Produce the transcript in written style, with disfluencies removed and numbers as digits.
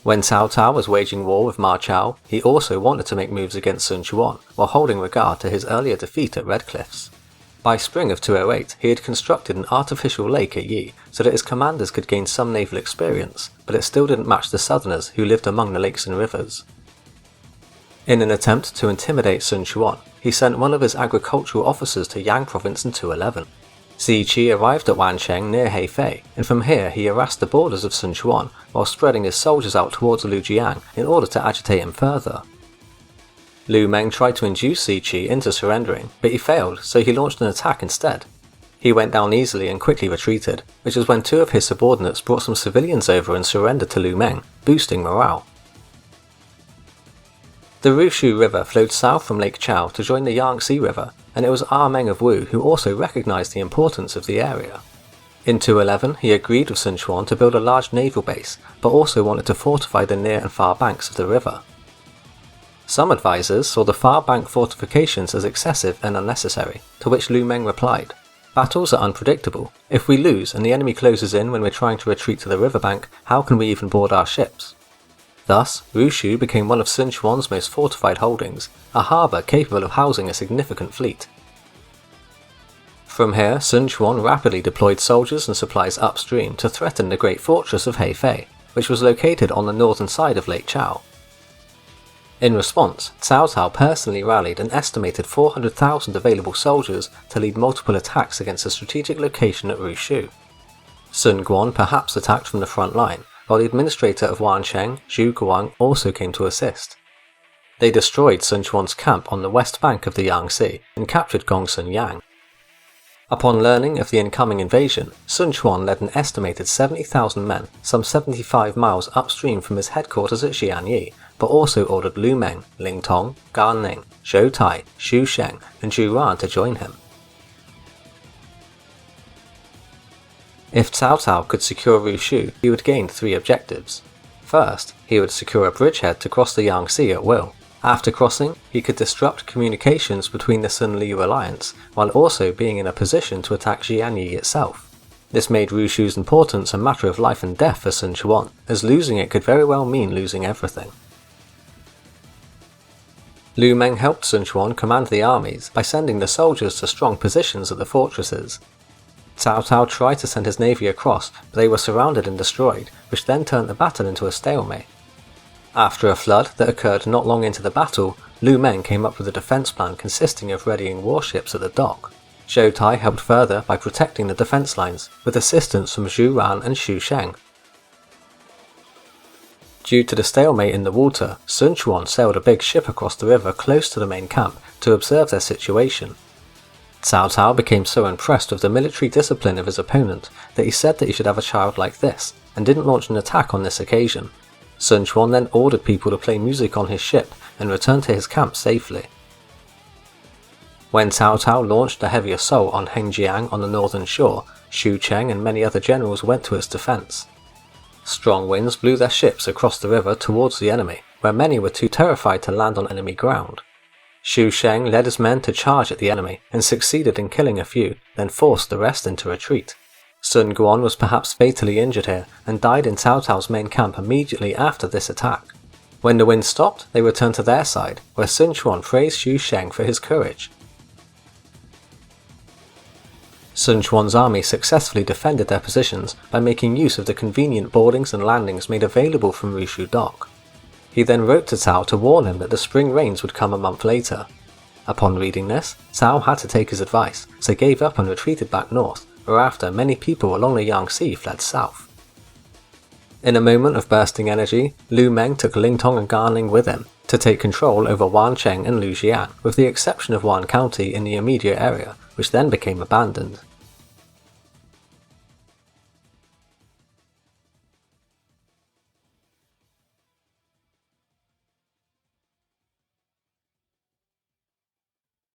When Cao Cao was waging war with Ma Chao, he also wanted to make moves against Sun Quan while holding regard to his earlier defeat at Red Cliffs. By spring of 208, he had constructed an artificial lake at Yi so that his commanders could gain some naval experience, but it still didn't match the southerners who lived among the lakes and rivers. In an attempt to intimidate Sun Quan, he sent one of his agricultural officers to Yang province in 211. Xi Qi arrived at Wancheng near Hefei, and from here he harassed the borders of Sun Quan while spreading his soldiers out towards Lujiang in order to agitate him further. Lu Meng tried to induce Xi Qi into surrendering, but he failed, so he launched an attack instead. He went down easily and quickly retreated, which is when two of his subordinates brought some civilians over and surrendered to Lu Meng, boosting morale. The Ruxu River flowed south from Lake Chao to join the Yangtze River, and it was Ah Meng of Wu who also recognized the importance of the area. In 211, he agreed with Sun Quan to build a large naval base, but also wanted to fortify the near and far banks of the river. Some advisors saw the far bank fortifications as excessive and unnecessary, to which Lu Meng replied, "Battles are unpredictable. If we lose and the enemy closes in when we're trying to retreat to the riverbank, how can we even board our ships?" Thus, Ruxu became one of Sun Quan's most fortified holdings, a harbour capable of housing a significant fleet. From here, Sun Quan rapidly deployed soldiers and supplies upstream to threaten the great fortress of Hefei, which was located on the northern side of Lake Chao. In response, Cao Cao personally rallied an estimated 400,000 available soldiers to lead multiple attacks against a strategic location at Ruxu. Sun Quan perhaps attacked from the front line, while the administrator of Wancheng, Zhu Guang, also came to assist. They destroyed Sun Quan's camp on the west bank of the Yangtze and captured Gongsun Yang. Upon learning of the incoming invasion, Sun Quan led an estimated 70,000 men some 75 miles upstream from his headquarters at Jianyi, but also ordered Lu Meng, Ling Tong, Gan Ning, Zhou Tai, Xu Sheng, and Zhu Ran to join him. If Cao Cao could secure Ruxu, he would gain three objectives. First, he would secure a bridgehead to cross the Yangtze at will. After crossing, he could disrupt communications between the Sun-Liu alliance, while also being in a position to attack Jianyi itself. This made Ruxu's importance a matter of life and death for Sun Quan, as losing it could very well mean losing everything. Lu Meng helped Sun Quan command the armies by sending the soldiers to strong positions at the fortresses. Cao Cao tried to send his navy across, but they were surrounded and destroyed, which then turned the battle into a stalemate. After a flood that occurred not long into the battle, Lu Meng came up with a defense plan consisting of readying warships at the dock. Zhou Tai helped further by protecting the defense lines, with assistance from Zhu Ran and Xu Sheng. Due to the stalemate in the water, Sun Quan sailed a big ship across the river close to the main camp to observe their situation. Cao Cao became so impressed with the military discipline of his opponent that he said that he should have a child like this, and didn't launch an attack on this occasion. Sun Quan then ordered people to play music on his ship and return to his camp safely. When Cao Cao launched a heavy assault on Hengjiang on the northern shore, Xu Cheng and many other generals went to its defense. Strong winds blew their ships across the river towards the enemy, where many were too terrified to land on enemy ground. Xu Sheng led his men to charge at the enemy and succeeded in killing a few, then forced the rest into retreat. Sun Quan was perhaps fatally injured here and died in Cao Cao's main camp immediately after this attack. When the wind stopped, they returned to their side, where Sun Quan praised Xu Sheng for his courage. Sun Quan's army successfully defended their positions by making use of the convenient boardings and landings made available from Ruxu Dock. He then wrote to Cao to warn him that the spring rains would come a month later. Upon reading this, Cao had to take his advice, so gave up and retreated back north, whereafter many people along the Yangtze fled south. In a moment of bursting energy, Lu Meng took Ling Tong and Gan Ning with him to take control over Wancheng and Lujian, with the exception of Wan County in the immediate area, which then became abandoned.